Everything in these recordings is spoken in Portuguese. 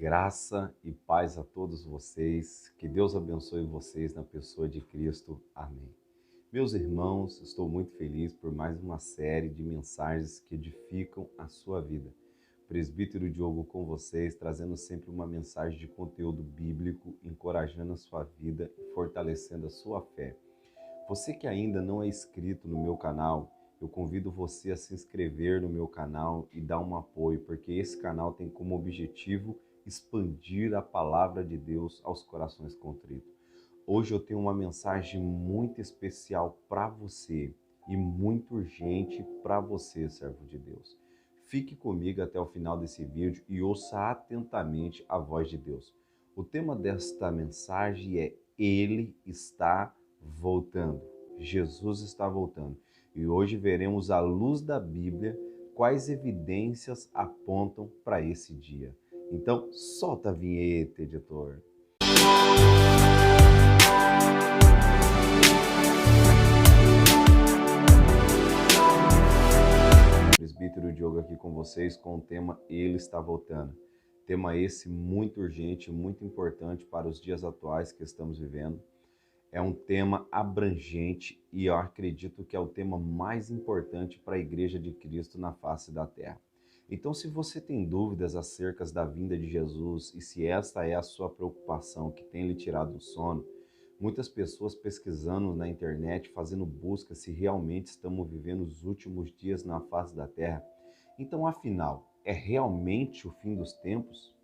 Graça e paz a todos vocês. Que Deus abençoe vocês na pessoa de Cristo. Amém. Meus irmãos, estou muito feliz por mais uma série de mensagens que edificam a sua vida. Presbítero Diogo com vocês, trazendo sempre uma mensagem de conteúdo bíblico, encorajando a sua vida e fortalecendo a sua fé. Você que ainda não é inscrito no meu canal, eu convido você a se inscrever no meu canal e dar um apoio, porque esse canal tem como objetivo expandir a palavra de Deus aos corações contritos. Hoje eu tenho uma mensagem muito especial para você e muito urgente para você, servo de Deus. Fique comigo até o final desse vídeo e ouça atentamente a voz de Deus. O tema desta mensagem é Ele está voltando. Jesus está voltando. E hoje veremos à luz da Bíblia quais evidências apontam para esse dia. Então, solta a vinheta, editor. Presbítero Diogo aqui com vocês com o tema Ele está voltando. Tema esse muito urgente, muito importante para os dias atuais que estamos vivendo. É um tema abrangente e eu acredito que é o tema mais importante para a Igreja de Cristo na face da terra. Então, se você tem dúvidas acerca da vinda de Jesus e se esta é a sua preocupação que tem lhe tirado o sono, muitas pessoas pesquisando na internet, fazendo busca se realmente estamos vivendo os últimos dias na face da terra. Então, afinal, é realmente o fim dos tempos?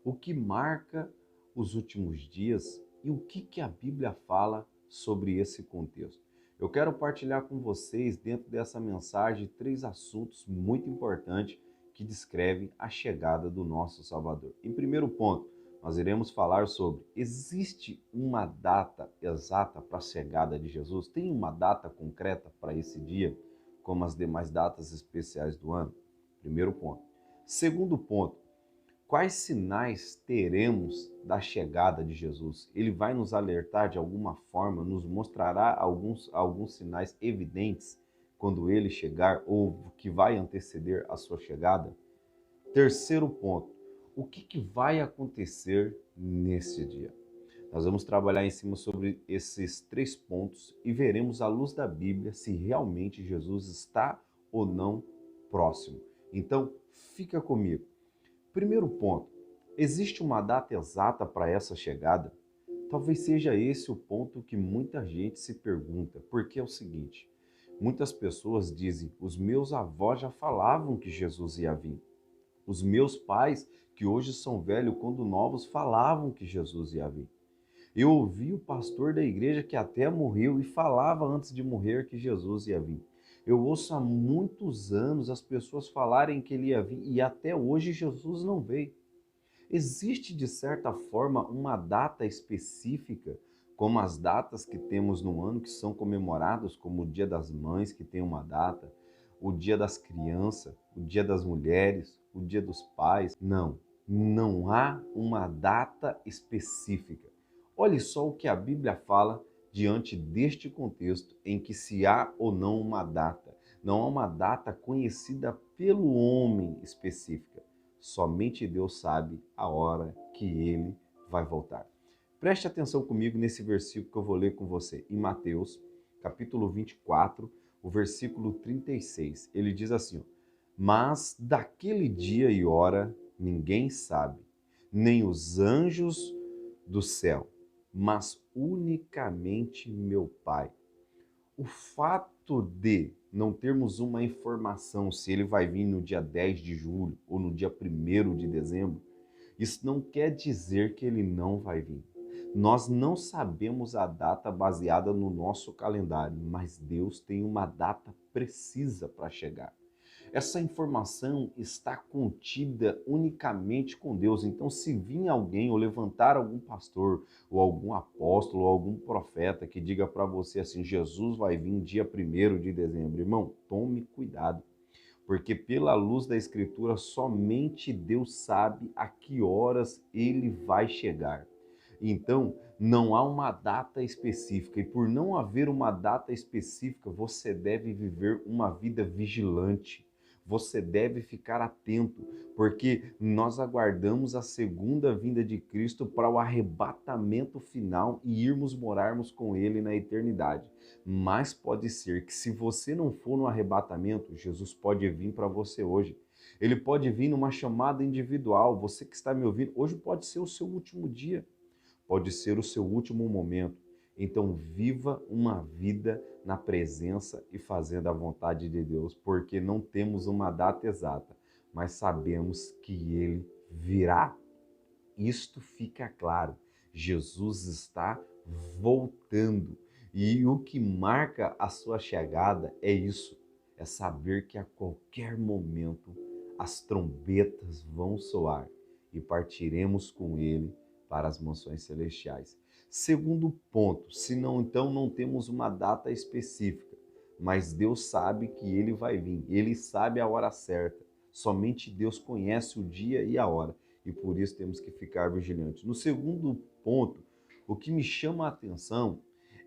O que marca os últimos dias e o que a Bíblia fala sobre esse contexto? Eu quero partilhar com vocês, dentro dessa mensagem, 3 assuntos muito importantes que descrevem a chegada do nosso Salvador. Em primeiro ponto, nós iremos falar sobre: existe uma data exata para a chegada de Jesus? Tem uma data concreta para esse dia, como as demais datas especiais do ano? Primeiro ponto. Segundo ponto, quais sinais teremos da chegada de Jesus? Ele vai nos alertar de alguma forma, nos mostrará alguns sinais evidentes quando ele chegar ou que vai anteceder a sua chegada? Terceiro ponto, o que vai acontecer nesse dia? Nós vamos trabalhar em cima sobre esses 3 pontos e veremos à luz da Bíblia se realmente Jesus está ou não próximo. Então, fica comigo. Primeiro ponto, existe uma data exata para essa chegada? Talvez seja esse o ponto que muita gente se pergunta, porque é o seguinte: muitas pessoas dizem, os meus avós já falavam que Jesus ia vir. Os meus pais, que hoje são velhos, quando novos, falavam que Jesus ia vir. Eu ouvi o pastor da igreja que até morreu e falava antes de morrer que Jesus ia vir. Eu ouço há muitos anos as pessoas falarem que ele ia vir e até hoje Jesus não veio. Existe, de certa forma, uma data específica, como as datas que temos no ano que são comemoradas, como o Dia das Mães, que tem uma data, o Dia das Crianças, o Dia das Mulheres, o Dia dos Pais? Não há uma data específica. Olhe só o que a Bíblia fala diante deste contexto em que se há ou não uma data. Não há uma data conhecida pelo homem específica. Somente Deus sabe a hora que ele vai voltar. Preste atenção comigo nesse versículo que eu vou ler com você. Em Mateus, capítulo 24, o versículo 36. Ele diz assim: mas daquele dia e hora ninguém sabe, nem os anjos do céu, mas unicamente meu Pai. O fato de não termos uma informação se ele vai vir no dia 10 de julho ou no dia 1º de dezembro, isso não quer dizer que ele não vai vir. Nós não sabemos a data baseada no nosso calendário, mas Deus tem uma data precisa para chegar. Essa informação está contida unicamente com Deus. Então, se vir alguém ou levantar algum pastor ou algum apóstolo ou algum profeta que diga para você assim, Jesus vai vir dia 1º de dezembro, irmão, tome cuidado. Porque pela luz da Escritura, somente Deus sabe a que horas ele vai chegar. Então, não há uma data específica e por não haver uma data específica, você deve viver uma vida vigilante. Você deve ficar atento, porque nós aguardamos a segunda vinda de Cristo para o arrebatamento final e irmos morarmos com Ele na eternidade. Mas pode ser que se você não for no arrebatamento, Jesus pode vir para você hoje. Ele pode vir numa chamada individual. Você que está me ouvindo, hoje pode ser o seu último dia, pode ser o seu último momento. Então viva uma vida na presença e fazendo a vontade de Deus, porque não temos uma data exata, mas sabemos que Ele virá. Isto fica claro. Jesus está voltando. E o que marca a sua chegada é isso, é saber que a qualquer momento as trombetas vão soar e partiremos com Ele para as mansões celestiais. Segundo ponto, se não, então não temos uma data específica, mas Deus sabe que Ele vai vir, Ele sabe a hora certa, somente Deus conhece o dia e a hora, e por isso temos que ficar vigilantes. No segundo ponto, o que me chama a atenção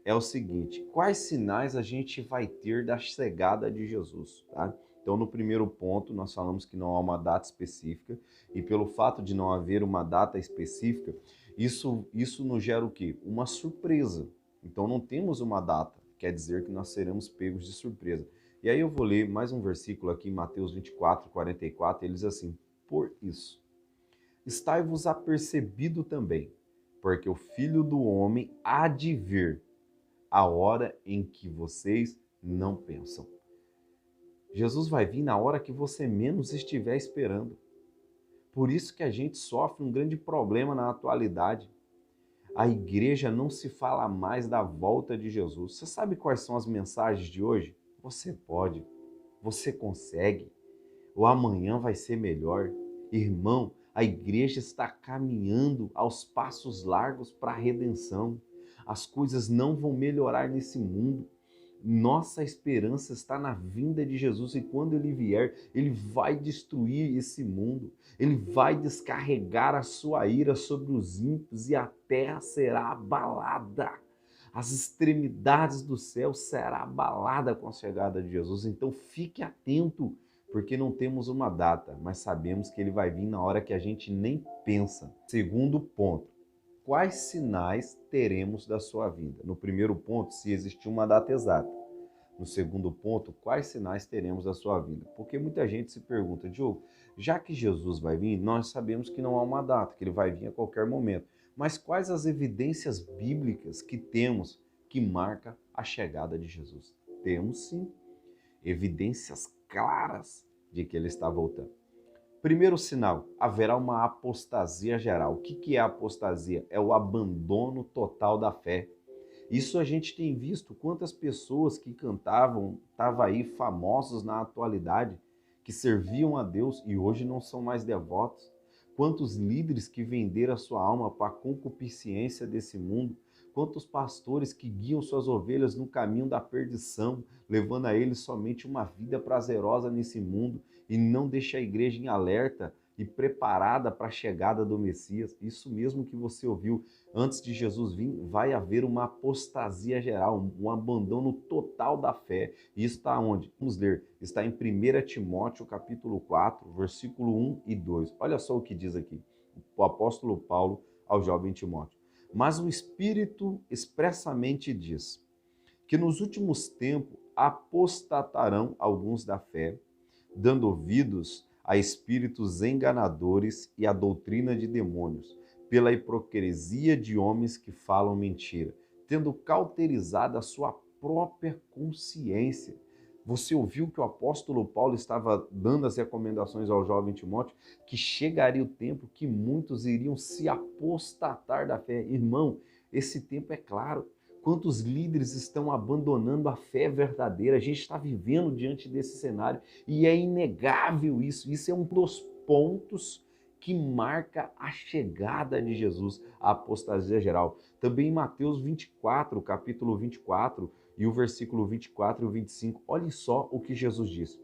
é o seguinte: quais sinais a gente vai ter da chegada de Jesus, tá? Então, no primeiro ponto, nós falamos que não há uma data específica, e pelo fato de não haver uma data específica, isso nos gera o quê? Uma surpresa. Então, não temos uma data, quer dizer que nós seremos pegos de surpresa. E aí eu vou ler mais um versículo aqui em Mateus 24, 44, ele diz assim: por isso, estai-vos apercebido também, porque o Filho do Homem há de vir a hora em que vocês não pensam. Jesus vai vir na hora que você menos estiver esperando. Por isso que a gente sofre um grande problema na atualidade. A igreja não se fala mais da volta de Jesus. Você sabe quais são as mensagens de hoje? Você pode, você consegue, o amanhã vai ser melhor. Irmão, a igreja está caminhando aos passos largos para a redenção. As coisas não vão melhorar nesse mundo. Nossa esperança está na vinda de Jesus, e quando Ele vier, Ele vai destruir esse mundo. Ele vai descarregar a sua ira sobre os ímpios e a terra será abalada. As extremidades do céu serão abaladas com a chegada de Jesus. Então fique atento, porque não temos uma data, mas sabemos que Ele vai vir na hora que a gente nem pensa. Segundo ponto, quais sinais teremos da sua vinda? No primeiro ponto, se existir uma data exata. No segundo ponto, quais sinais teremos da sua vinda? Porque muita gente se pergunta: Diogo, já que Jesus vai vir, nós sabemos que não há uma data, que Ele vai vir a qualquer momento. Mas quais as evidências bíblicas que temos que marca a chegada de Jesus? Temos sim evidências claras de que Ele está voltando. Primeiro sinal, haverá uma apostasia geral. O que é apostasia? É o abandono total da fé. Isso a gente tem visto, quantas pessoas que cantavam, estavam aí famosos na atualidade, que serviam a Deus e hoje não são mais devotos. Quantos líderes que venderam a sua alma para a concupiscência desse mundo. Quantos pastores que guiam suas ovelhas no caminho da perdição, levando a eles somente uma vida prazerosa nesse mundo, e não deixa a igreja em alerta e preparada para a chegada do Messias. Isso mesmo que você ouviu, antes de Jesus vir, vai haver uma apostasia geral, um abandono total da fé. E isso está onde? Vamos ler. Está em 1 Timóteo, capítulo 4, versículo 1 e 2. Olha só o que diz aqui, o apóstolo Paulo ao jovem Timóteo. Mas o Espírito expressamente diz que nos últimos tempos apostatarão alguns da fé, dando ouvidos a espíritos enganadores e a doutrina de demônios, pela hipocrisia de homens que falam mentira, tendo cauterizado a sua própria consciência. Você ouviu que o apóstolo Paulo estava dando as recomendações ao jovem Timóteo, que chegaria o tempo que muitos iriam se apostatar da fé. Irmão, esse tempo é claro. Quantos líderes estão abandonando a fé verdadeira? A gente está vivendo diante desse cenário e é inegável isso. Isso é um dos pontos que marca a chegada de Jesus, a apostasia geral. Também em Mateus 24, capítulo 24, e o versículo 24 e o 25, olhem só o que Jesus disse.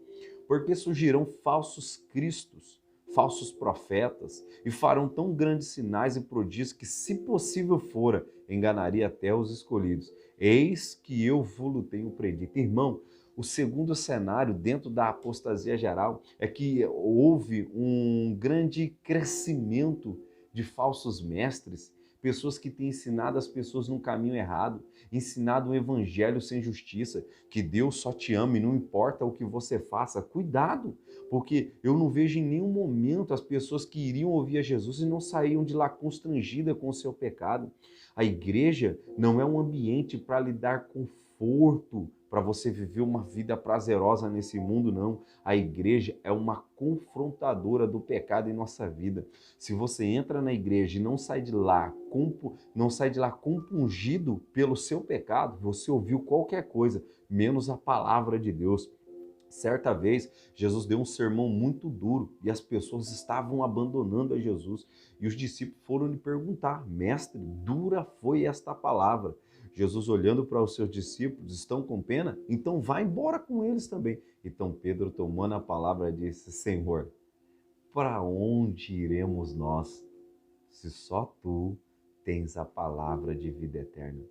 Porque surgirão falsos cristos, falsos profetas, e farão tão grandes sinais e prodígios que, se possível fora, enganaria até os escolhidos. Eis que eu vos tenho predito. Irmão, O segundo cenário, dentro da apostasia geral, é que houve um grande crescimento de falsos mestres, pessoas que têm ensinado as pessoas num caminho errado, ensinado um evangelho sem justiça, que Deus só te ama e não importa o que você faça. Cuidado, porque eu não vejo em nenhum momento as pessoas que iriam ouvir a Jesus e não saíam de lá constrangidas com o seu pecado. A igreja não é um ambiente para lhe dar conforto, para você viver uma vida prazerosa nesse mundo, não. A igreja é uma confrontadora do pecado em nossa vida. Se você entra na igreja e não sai de lá, compungido pelo seu pecado, você ouviu qualquer coisa, menos a palavra de Deus. Certa vez, Jesus deu um sermão muito duro e as pessoas estavam abandonando a Jesus. E os discípulos foram lhe perguntar: Mestre, dura foi esta palavra. Jesus, olhando para os seus discípulos, estão com pena? Então vá embora com eles também. Então Pedro, tomando a palavra, disse: Senhor, para onde iremos nós, se só tu tens a palavra de vida eterna?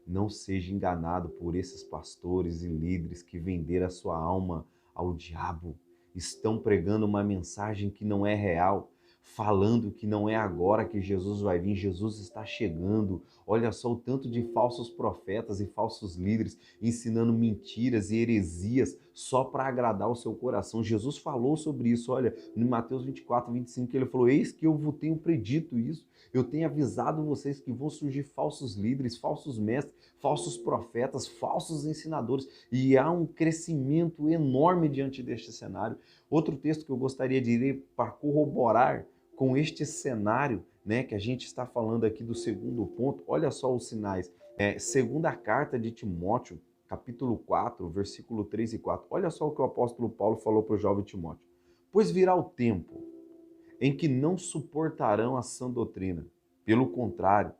Não seja enganado por esses pastores e líderes que venderam a sua alma ao diabo. Estão pregando uma mensagem que não é real, falando que não é agora que Jesus vai vir, Jesus está chegando. Olha só o tanto de falsos profetas e falsos líderes ensinando mentiras e heresias só para agradar o seu coração. Jesus falou sobre isso, olha, em Mateus 24, 25, ele falou: eis que eu vos tenho predito isso. Eu tenho avisado vocês que vão surgir falsos líderes, falsos mestres, falsos profetas, falsos ensinadores, e há um crescimento enorme diante deste cenário. Outro texto que eu gostaria de ler para corroborar com este cenário, né, que a gente está falando aqui do segundo ponto, olha só os sinais. Segunda carta de Timóteo, capítulo 4, versículo 3 e 4. Olha só o que o apóstolo Paulo falou para o jovem Timóteo. Pois virá o tempo em que não suportarão a sã doutrina. Pelo contrário,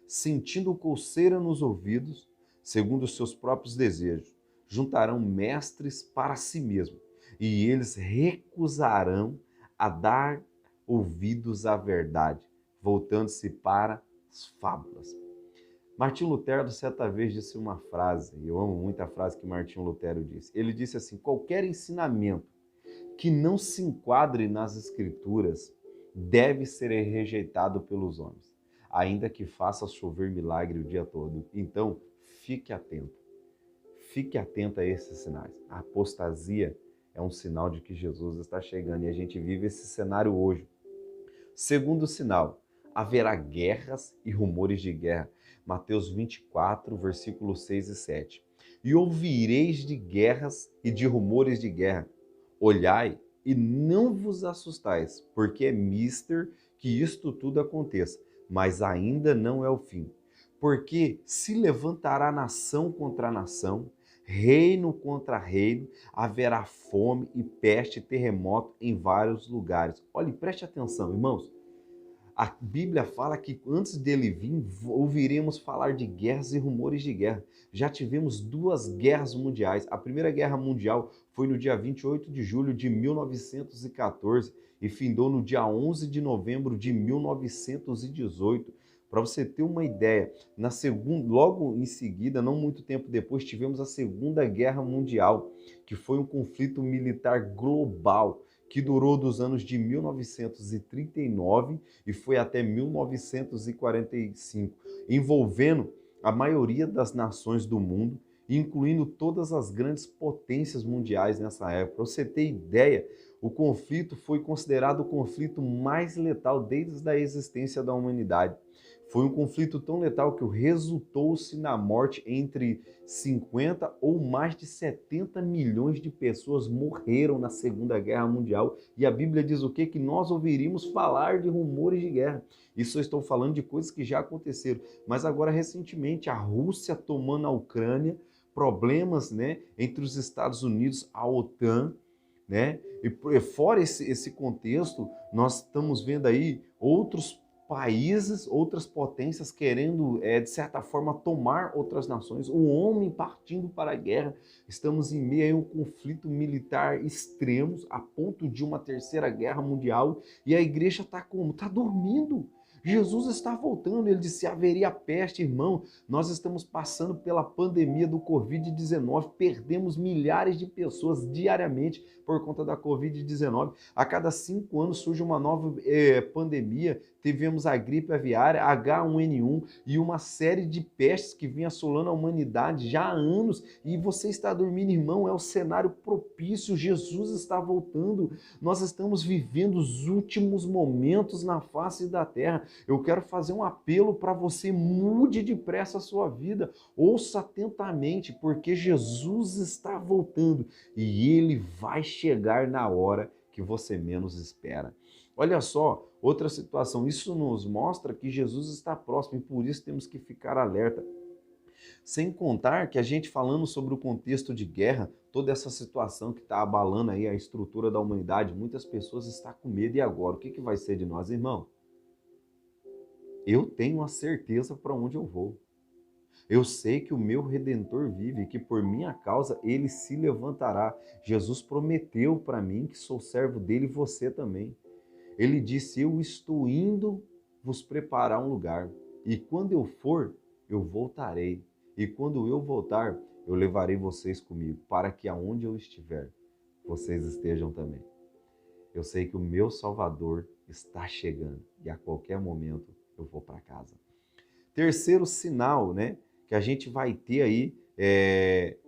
sentindo coceira nos ouvidos, segundo os seus próprios desejos, juntarão mestres para si mesmos, e eles recusarão a dar ouvidos à verdade, voltando-se para as fábulas. Martim Lutero, certa vez, disse uma frase, e eu amo muito a frase que Martim Lutero disse. Ele disse assim: qualquer ensinamento que não se enquadre nas Escrituras deve ser rejeitado pelos homens, ainda que faça chover milagre o dia todo. Então, fique atento. Fique atento a esses sinais. A apostasia é um sinal de que Jesus está chegando e a gente vive esse cenário hoje. Segundo sinal, haverá guerras e rumores de guerra. Mateus 24, versículos 6 e 7. E ouvireis de guerras e de rumores de guerra. Olhai e não vos assustais, porque é mister que isto tudo aconteça, mas ainda não é o fim. Porque se levantará nação contra nação, reino contra reino, haverá fome e peste e terremoto em vários lugares. Olhe, preste atenção, irmãos. A Bíblia fala que antes dele vir, ouviremos falar de guerras e rumores de guerra. Já tivemos 2 guerras mundiais. A Primeira Guerra Mundial foi no dia 28 de julho de 1914 e findou no dia 11 de novembro de 1918. Para você ter uma ideia, logo em seguida, não muito tempo depois, tivemos a Segunda Guerra Mundial, que foi um conflito militar global, que durou dos anos de 1939 e foi até 1945, envolvendo a maioria das nações do mundo, incluindo todas as grandes potências mundiais nessa época. Para você ter ideia, o conflito foi considerado o conflito mais letal desde a existência da humanidade. Foi um conflito tão letal que resultou-se na morte entre 50 ou mais de 70 milhões de pessoas morreram na Segunda Guerra Mundial. E a Bíblia diz o quê? Que nós ouviríamos falar de rumores de guerra. Isso eu estou falando de coisas que já aconteceram. Mas agora, recentemente, a Rússia tomando a Ucrânia, problemas, né, entre os Estados Unidos, a OTAN, né? E fora esse contexto, nós estamos vendo aí outros países, outras potências querendo, de certa forma, tomar outras nações, o homem partindo para a guerra. Estamos em meio a um conflito militar extremo, a ponto de uma terceira guerra mundial, e a igreja está como? Está dormindo. Jesus está voltando. Ele disse: haveria peste, irmão. Nós estamos passando pela pandemia do Covid-19, perdemos milhares de pessoas diariamente por conta da Covid-19. A cada 5 anos surge uma nova pandemia. Tivemos a gripe aviária, H1N1 e uma série de pestes que vem assolando a humanidade já há anos. E você está dormindo, irmão, é o cenário propício. Jesus está voltando. Nós estamos vivendo os últimos momentos na face da terra. Eu quero fazer um apelo para você: mude depressa a sua vida, ouça atentamente, porque Jesus está voltando e ele vai chegar na hora que você menos espera. Olha só, outra situação, isso nos mostra que Jesus está próximo e por isso temos que ficar alerta. Sem contar que a gente falando sobre o contexto de guerra, toda essa situação que está abalando aí a estrutura da humanidade, muitas pessoas estão com medo. E agora? O que vai ser de nós, irmão? Eu tenho a certeza para onde eu vou. Eu sei que o meu Redentor vive e que por minha causa ele se levantará. Jesus prometeu para mim que sou servo dele e você também. Ele disse: eu estou indo vos preparar um lugar e quando eu for, eu voltarei. E quando eu voltar, eu levarei vocês comigo, para que aonde eu estiver, vocês estejam também. Eu sei que o meu Salvador está chegando e a qualquer momento eu vou para casa. Terceiro sinal, né, que a gente vai ter aí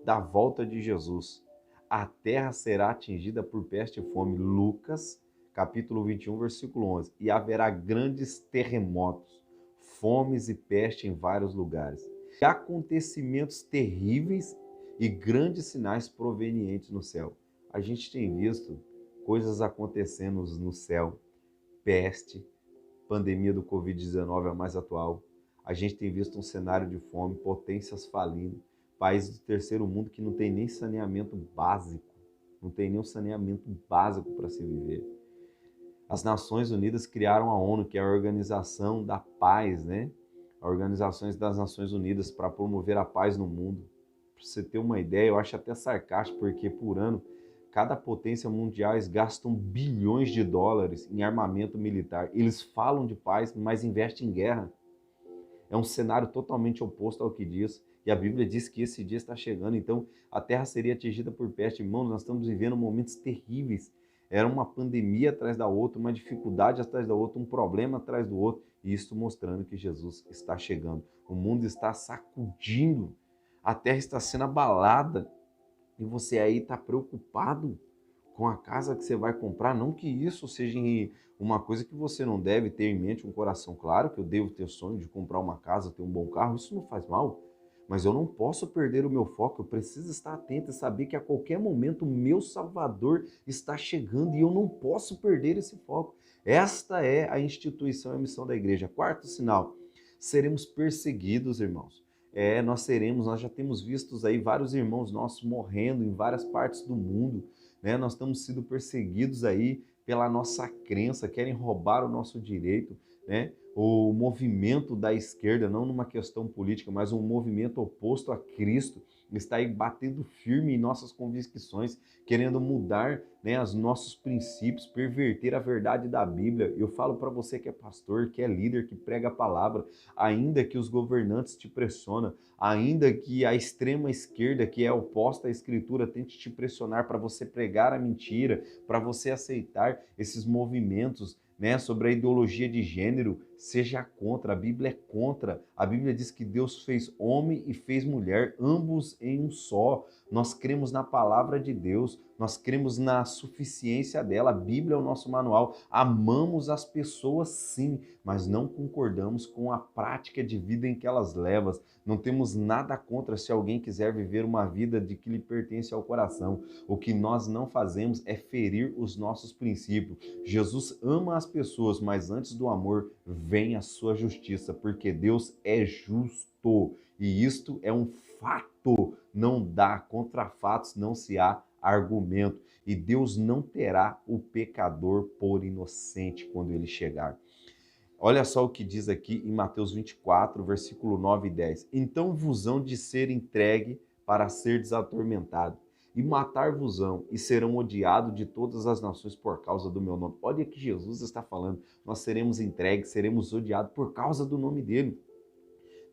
da volta de Jesus. A terra será atingida por peste e fome. Lucas, capítulo 21, versículo 11. E haverá grandes terremotos, fomes e peste em vários lugares. E acontecimentos terríveis e grandes sinais provenientes no céu. A gente tem visto coisas acontecendo no céu, peste, pandemia do Covid-19 é a mais atual. A gente tem visto um cenário de fome, potências falindo, países do terceiro mundo que não tem nem saneamento básico, não tem nem um saneamento básico para se viver. As Nações Unidas criaram a ONU, que é a Organização da Paz, né? A Organização das Nações Unidas para promover a paz no mundo. Para você ter uma ideia, eu acho até sarcástico, porque por ano, cada potência mundial gastam bilhões de dólares em armamento militar. Eles falam de paz, mas investem em guerra. É um cenário totalmente oposto ao que diz. E a Bíblia diz que esse dia está chegando. Então, a terra seria atingida por peste. Irmãos, nós estamos vivendo momentos terríveis. Era uma pandemia atrás da outra, uma dificuldade atrás da outra, um problema atrás do outro. E isso mostrando que Jesus está chegando. O mundo está sacudindo. A terra está sendo abalada. E você aí está preocupado com a casa que você vai comprar. Não que isso seja uma coisa que você não deve ter em mente, um coração claro, que eu devo ter sonho de comprar uma casa, ter um bom carro. Isso não faz mal. Mas eu não posso perder o meu foco. Eu preciso estar atento e saber que a qualquer momento o meu Salvador está chegando e eu não posso perder esse foco. Esta é a instituição e a missão da igreja. Quarto sinal: seremos perseguidos, irmãos. Nós já temos visto aí vários irmãos nossos morrendo em várias partes do mundo, né? Nós estamos sendo perseguidos aí pela nossa crença, querem roubar o nosso direito, né? O movimento da esquerda, não numa questão política, mas um movimento oposto a Cristo, está aí batendo firme em nossas convicções, querendo mudar, né, os nossos princípios, perverter a verdade da Bíblia. Eu falo para você que é pastor, que é líder, que prega a palavra, ainda que os governantes te pressionam, ainda que a extrema esquerda, que é oposta à Escritura, tente te pressionar para você pregar a mentira, para você aceitar esses movimentos, né, sobre a ideologia de gênero, seja contra. A Bíblia é contra. A Bíblia diz que Deus fez homem e fez mulher, ambos em um só. Nós cremos na palavra de Deus, nós cremos na suficiência dela. A Bíblia é o nosso manual. Amamos as pessoas, sim, mas não concordamos com a prática de vida em que elas levam. Não temos nada contra se alguém quiser viver uma vida de que lhe pertence ao coração. O que nós não fazemos é ferir os nossos princípios. Jesus ama as pessoas, mas antes do amor vem a sua justiça, porque Deus é justo. E isto é um fato. Não dá, contra fatos não se há argumento. E Deus não terá o pecador por inocente quando ele chegar. Olha só o que diz aqui em Mateus 24, versículo 9 e 10. Então vos hão de ser entregue para ser desatormentado. e matar-vos-ão, e serão odiados de todas as nações por causa do meu nome. Olha o que Jesus está falando, nós seremos entregues, seremos odiados por causa do nome dele.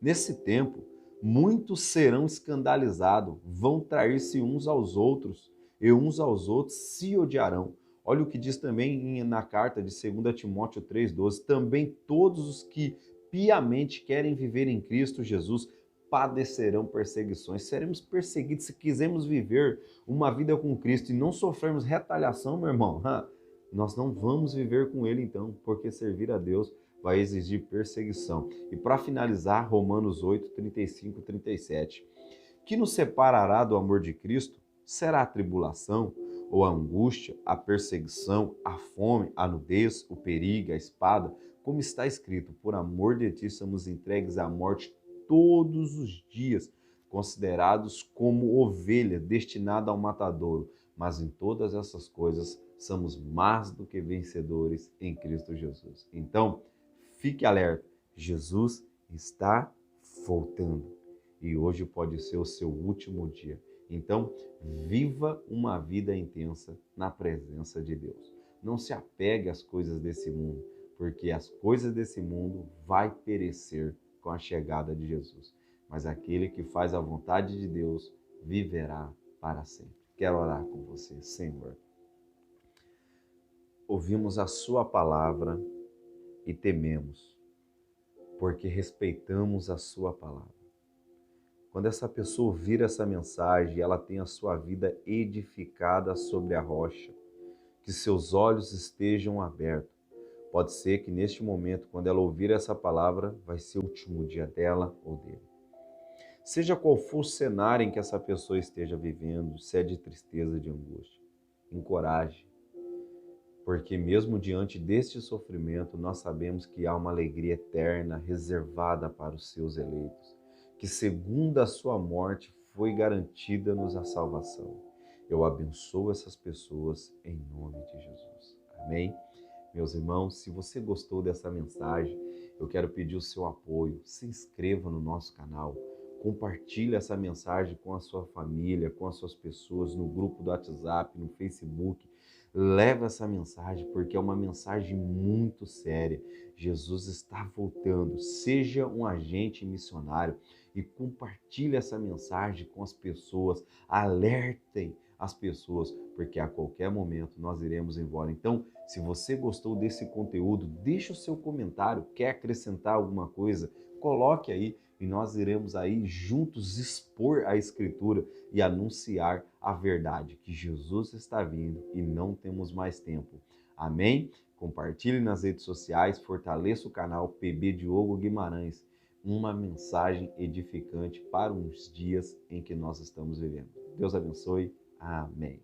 Nesse tempo, muitos serão escandalizados, vão trair-se uns aos outros, e uns aos outros se odiarão. Olha o que diz também na carta de 2 Timóteo 3,12, também todos os que piamente querem viver em Cristo Jesus padecerão perseguições. Seremos perseguidos se quisermos viver uma vida com Cristo e não sofrermos retaliação, meu irmão. Nós não vamos viver com Ele então, porque servir a Deus vai exigir perseguição. E para finalizar, Romanos 8, 35 e 37. Que nos separará do amor de Cristo? Será a tribulação, ou a angústia, a perseguição, a fome, a nudez, o perigo, a espada? Como está escrito, por amor de ti somos entregues à morte todos os dias, considerados como ovelha destinada ao matadouro. Mas em todas essas coisas somos mais do que vencedores em Cristo Jesus. Então, fique alerta, Jesus está voltando e hoje pode ser o seu último dia. Então, viva uma vida intensa na presença de Deus. Não se apegue às coisas desse mundo, porque as coisas desse mundo vai perecer com a chegada de Jesus. Mas aquele que faz a vontade de Deus viverá para sempre. Quero orar com você, Senhor. Ouvimos a sua palavra e tememos, porque respeitamos a sua palavra. Quando essa pessoa ouvir essa mensagem, ela tem a sua vida edificada sobre a rocha, que seus olhos estejam abertos. Pode ser que neste momento, quando ela ouvir essa palavra, vai ser o último dia dela ou dele. Seja qual for o cenário em que essa pessoa esteja vivendo, se é de tristeza, de angústia, encoraje. Porque mesmo diante deste sofrimento, nós sabemos que há uma alegria eterna reservada para os seus eleitos, que segundo a sua morte foi garantida-nos a salvação. Eu abençoo essas pessoas em nome de Jesus. Amém? Meus irmãos, se você gostou dessa mensagem, eu quero pedir o seu apoio. Se inscreva no nosso canal, compartilhe essa mensagem com a sua família, com as suas pessoas, no grupo do WhatsApp, no Facebook. Leve essa mensagem porque é uma mensagem muito séria. Jesus está voltando. Seja um agente missionário e compartilhe essa mensagem com as pessoas. Alertem as pessoas, porque a qualquer momento nós iremos embora. Então, se você gostou desse conteúdo, deixe o seu comentário. Quer acrescentar alguma coisa? Coloque aí e nós iremos aí juntos expor a Escritura e anunciar a verdade, que Jesus está vindo e não temos mais tempo. Amém? Compartilhe nas redes sociais, fortaleça o canal PB Diogo Guimarães, uma mensagem edificante para uns dias em que nós estamos vivendo. Deus abençoe. Amém.